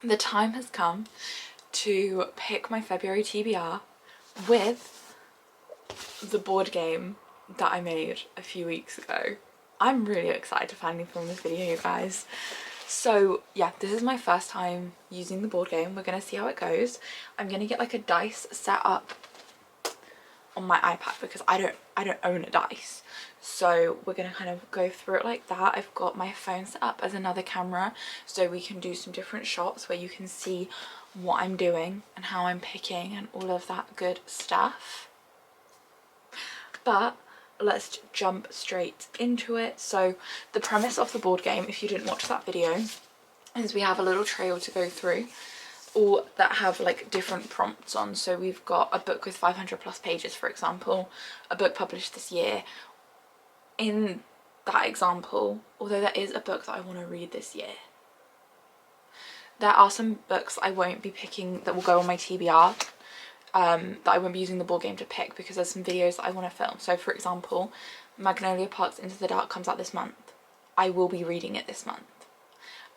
The time has come to pick my February TBR with the board game that I made a few weeks ago. I'm really excited to finally film this video, you guys. So yeah, this is my first time using the board game. We're gonna see how it goes. I'm gonna get like a dice set up on my iPad because I don't own a dice. So we're gonna kind of go through it like that. I've got my phone set up as another camera so we can do some different shots where you can see what I'm doing and how I'm picking and all of that good stuff. But let's jump straight into it. So the premise of the board game, if you didn't watch that video, is we have a little trail to go through, all that have like different prompts on. So we've got a book with 500+ pages, for example, a book published this year. In that example, although there is a book that I want to read this year, there are some books I won't be picking that will go on my TBR, that I won't be using the board game to pick because there's some videos that I want to film. So for example, Magnolia Park's Into the Dark comes out this month. I will be reading it this month.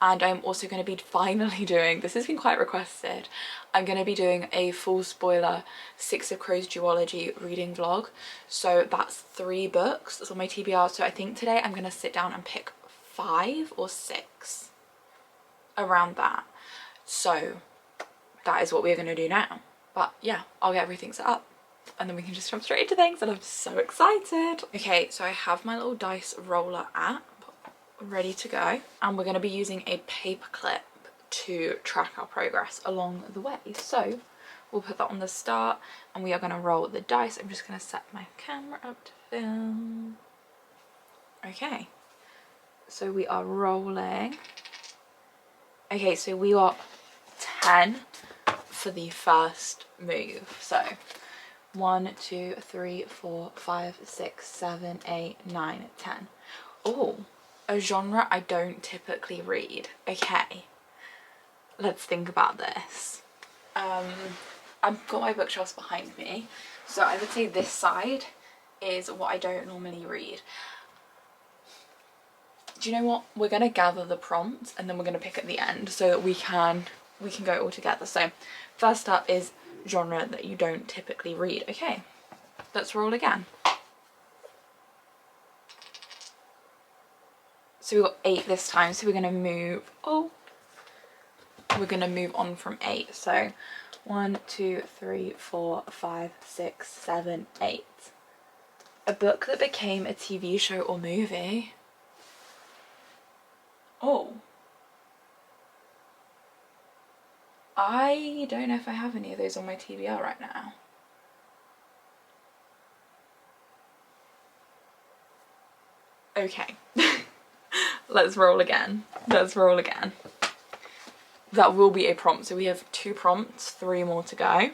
And I'm also going to be finally doing, this has been quite requested, I'm going to be doing a full spoiler Six of Crows duology reading vlog. So that's 3 books that's on my TBR. So I think today I'm going to sit down and pick 5 or 6, around that. So that is what we're going to do now. But yeah, I'll get everything set up and then we can just jump straight into things and I'm so excited. Okay, so I have my little dice roller app ready to go and we're going to be using a paper clip to track our progress along the way. So we'll put that on the start and we are going to roll the dice. I'm just going to set my camera up to film. Okay, so we are rolling. Okay, so we got 10 for the first move. So 1, 2, 3, 4, 5, 6, 7, 8, 9, 10. Oh, a genre I don't typically read. Okay, let's think about this. I've got my bookshelves behind me, so I would say this side is what I don't normally read. Do you know what? We're gonna gather the prompts and then we're gonna pick at the end so that we can go all together. So first up is genre that you don't typically read. Okay, let's roll again. So we got 8 this time, so we're gonna move, we're gonna move on from 8. So 1, 2, 3, 4, 5, 6, 7, 8. A book that became a TV show or movie. Oh, I don't know if I have any of those on my TBR right now. Okay. Let's roll again. Let's roll again. That will be a prompt. So we have 2 prompts, 3 more to go.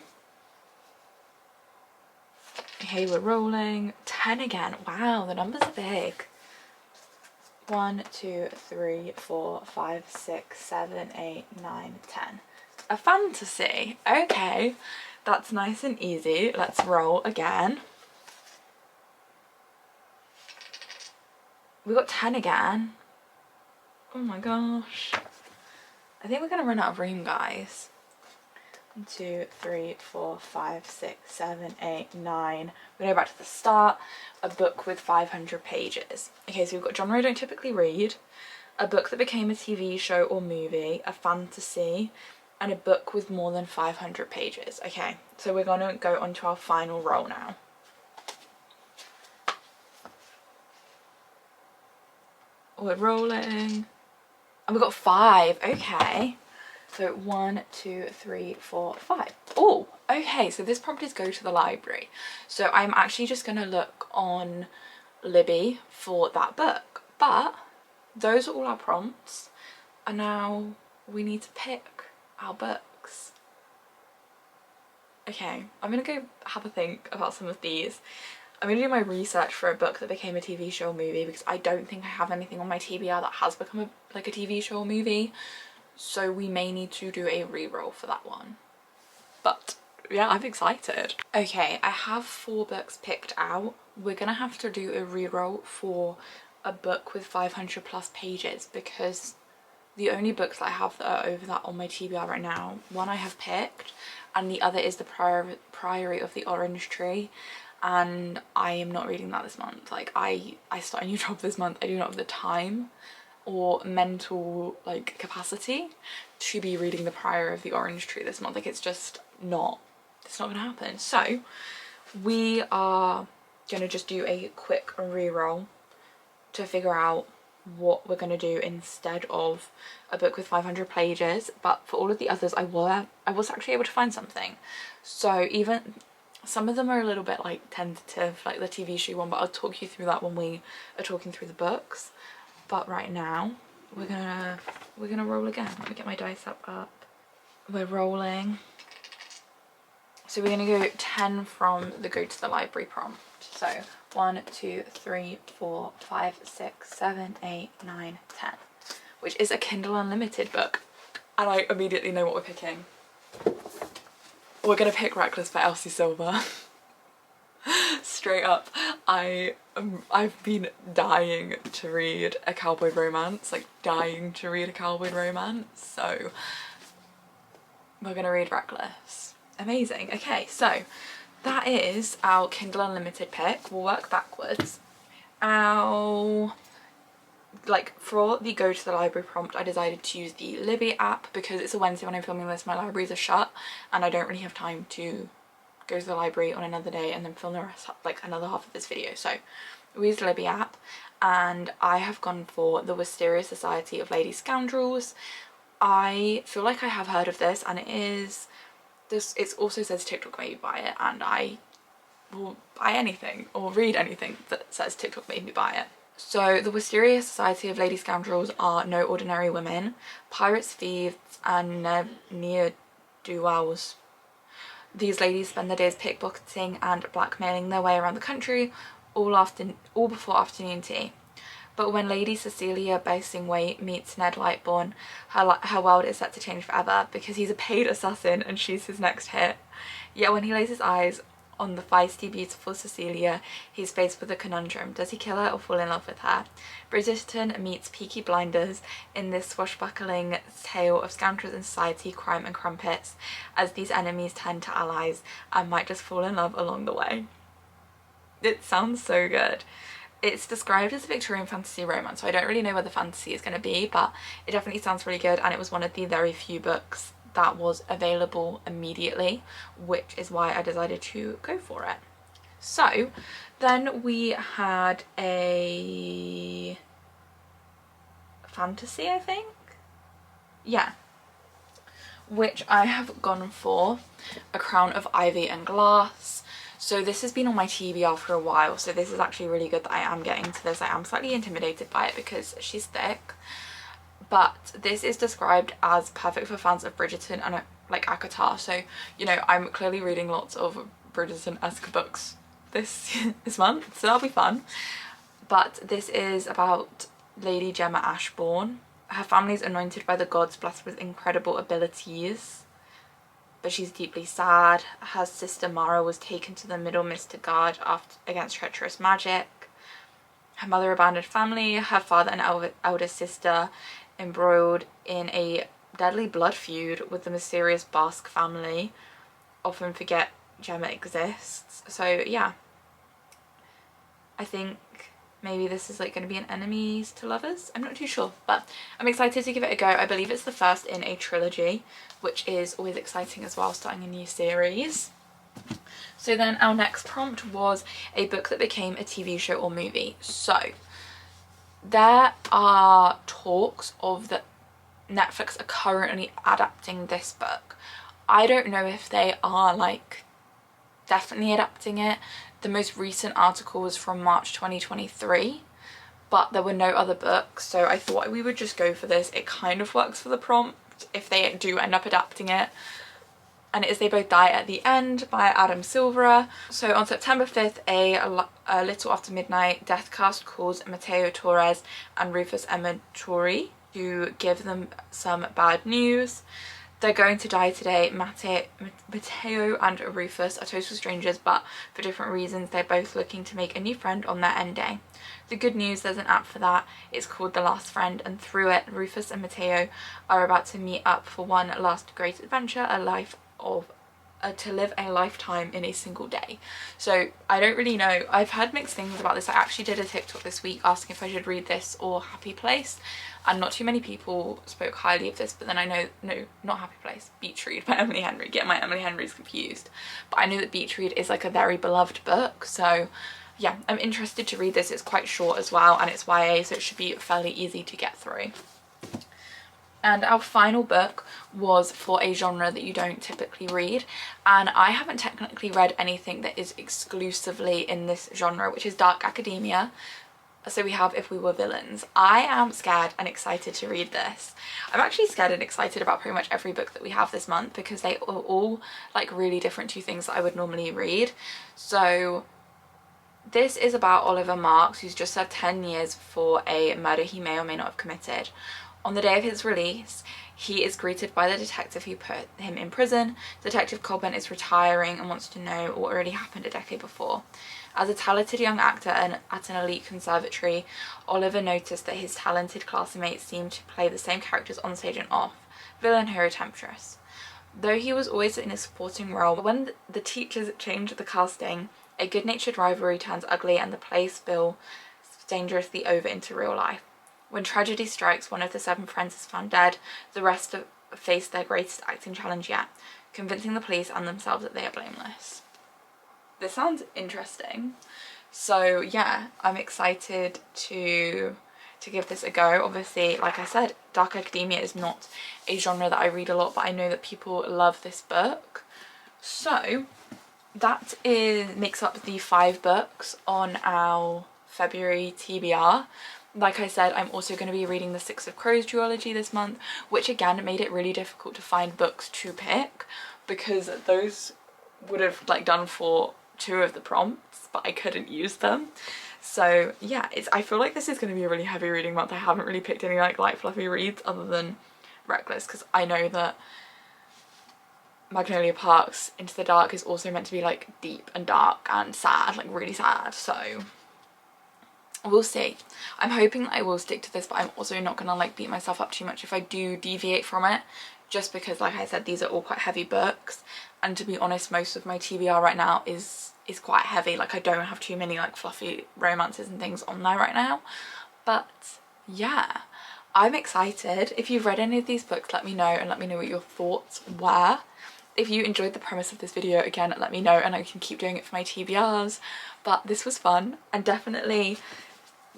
Okay, we're rolling. 10 again. Wow, the numbers are big. 1, 2, 3, 4, 5, 6, 7, 8, 9, 10. A fantasy. Okay, that's nice and easy. Let's roll again. We got 10 again. Oh my gosh. I think we're gonna run out of room, guys. 1, 2, 3, 4, 5, 6, 7, 8, 9. We're gonna go back to the start. A book with 500 pages. Okay, so we've got genre I don't typically read, a book that became a TV show or movie, a fantasy, and a book with more than 500 pages. Okay, so we're gonna go on to our final roll now. We're rolling. And we got 5. Okay. So 1, 2, 3, 4, 5. Oh, okay. So this prompt is go to the library. So I'm actually just going to look on Libby for that book. But those are all our prompts. And now we need to pick our books. Okay, I'm going to go have a think about some of these. I'm going to do my research for a book that became a TV show or movie because I don't think I have anything on my TBR that has become like a TV show or movie. So we may need to do a reroll for that one. But yeah, I'm excited. Okay, I have 4 books picked out. We're going to have to do a reroll for a book with 500+ pages because the only books that I have that are over that on my TBR right now, one I have picked and the other is The Priory of the Orange Tree, and I am not reading that this month. Like I start a new job this month. I do not have the time or mental like capacity to be reading The Priory of the Orange Tree this month. Like it's not gonna happen. So we are gonna just do a quick re-roll to figure out what we're going to do instead of a book with 500 pages. But for all of the others I was actually able to find something. So even some of them are a little bit like tentative, like the TV show one, but I'll talk you through that when we are talking through the books. But right now we're gonna roll again. Let me get my dice up. We're rolling. So we're gonna go 10 from the go to the library prompt. So 1, 2, 3, 4, 5, 6, 7, 8, 9, 10, which is a Kindle Unlimited book. And I immediately know what we're picking. We're gonna pick Reckless by Elsie Silver. Straight up. I've been dying to read a cowboy romance, like dying to read a cowboy romance. So we're gonna read Reckless. Amazing. Okay, so that is our Kindle Unlimited pick. We'll work backwards. Like for the go to the library prompt, I decided to use the Libby app because it's a Wednesday when I'm filming this, my libraries are shut and I don't really have time to go to the library on another day and then film the rest, like another half of this video. So we used the Libby app and I have gone for The Wisteria Society of Lady Scoundrels. I feel like I have heard of this, and it also says TikTok made me buy it, and I will buy anything or read anything that says TikTok made me buy it. So the Wisteria Society of Lady Scoundrels are no ordinary women, pirates, thieves and ne'er-do-wells. These ladies spend their days pickpocketing and blackmailing their way around the country, all before afternoon tea. But when Lady Cecilia Basingwaite meets Ned Lightbourne, her world is set to change forever because he's a paid assassin and she's his next hit. Yet when he lays his eyes on the feisty, beautiful Cecilia, he's faced with a conundrum. Does he kill her or fall in love with her? Bridgerton meets Peaky Blinders in this swashbuckling tale of scoundrels in society, crime and crumpets, as these enemies turn to allies and might just fall in love along the way. It sounds so good. It's described as a Victorian fantasy romance, so I don't really know where the fantasy is going to be, but it definitely sounds really good, and it was one of the very few books that was available immediately, which is why I decided to go for it. So then we had a fantasy, I think? Yeah. Which I have gone for A Crown of Ivy and Glass. So this has been on my TBR for a while, so this is actually really good that I am getting to this. I am slightly intimidated by it because she's thick, but this is described as perfect for fans of Bridgerton and like ACOTAR. So, you know, I'm clearly reading lots of Bridgerton-esque books this month, so that'll be fun. But this is about Lady Gemma Ashbourne. Her family is anointed by the gods, blessed with incredible abilities, but she's deeply sad. Her sister Mara was taken to the Middleminster to guard against treacherous magic. Her mother abandoned family, her father and elder sister embroiled in a deadly blood feud with the mysterious Basque family. Often forget Gemma exists. So yeah, I think maybe this is like going to be an enemies to lovers. I'm not too sure, but I'm excited to give it a go. I believe it's the first in a trilogy, which is always exciting as well, starting a new series. So then our next prompt was a book that became a TV show or movie. So there are talks of that Netflix are currently adapting this book. I don't know if they are like definitely adapting it. The most recent article was from March 2023, but there were no other books, so I thought we would just go for this. It kind of works for the prompt if they do end up adapting it. And it is They Both Die at the End by Adam Silverer. So on September 5th, a little after midnight, Deathcast calls Mateo Torres and Rufus Emetori to give them some bad news. They're going to die today. Matteo and Rufus are total strangers, but for different reasons. They're both looking to make a new friend on their end day. The good news, there's an app for that. It's called The Last Friend, and through it, Rufus and Matteo are about to meet up for one last great adventure, to live a lifetime in a single day. So I don't really know. I've heard mixed things about this. I actually did a TikTok this week asking if I should read this or Happy Place, and not too many people spoke highly of this, but then I know, no, not Happy Place, Beach Read by Emily Henry. Get my Emily Henrys confused. But I know that Beach Read is like a very beloved book, so yeah, I'm interested to read this. It's quite short as well, and it's YA, so it should be fairly easy to get through. And our final book was for a genre that you don't typically read, and I haven't technically read anything that is exclusively in this genre, which is dark academia. So we have If We Were Villains. I am scared and excited to read this. I'm actually scared and excited about pretty much every book that we have this month, because they are all like really different to things that I would normally read. So this is about Oliver Marks, who's just served 10 years for a murder he may or may not have committed. On the day of his release, he is greeted by the detective who put him in prison. Detective Colburn is retiring and wants to know what really happened a decade before. As a talented young actor at an elite conservatory, Oliver noticed that his talented classmates seemed to play the same characters on stage and off: villain, hero, temptress. Though he was always in a supporting role, when the teachers changed the casting, a good-natured rivalry turns ugly and the play spills dangerously over into real life. When tragedy strikes, one of the 7 friends is found dead. The rest face their greatest acting challenge yet, convincing the police and themselves that they are blameless. This sounds interesting. So yeah, I'm excited to give this a go. Obviously, like I said, dark academia is not a genre that I read a lot, but I know that people love this book. So that makes up the 5 books on our February TBR. Like I said, I'm also going to be reading the Six of Crows duology this month, which again made it really difficult to find books to pick, because those would have like done for 2 of the prompts, but I couldn't use them. So yeah, I feel like this is going to be a really heavy reading month. I haven't really picked any like light fluffy reads other than Reckless, because I know that Magnolia Park's Into the Dark is also meant to be like deep and dark and sad, like really sad, so we'll see. I'm hoping that I will stick to this, but I'm also not gonna like beat myself up too much if I do deviate from it, just because like I said, these are all quite heavy books, and to be honest, most of my TBR right now is quite heavy. Like I don't have too many like fluffy romances and things on there right now. But yeah, I'm excited. If you've read any of these books, let me know, and let me know what your thoughts were. If you enjoyed the premise of this video, again, let me know and I can keep doing it for my TBRs. But this was fun, and definitely,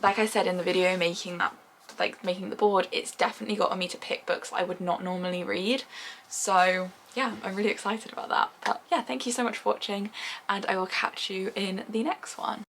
like I said in the video making the board, it's definitely gotten me to pick books I would not normally read. So yeah, I'm really excited about that. But yeah, thank you so much for watching, and I will catch you in the next one.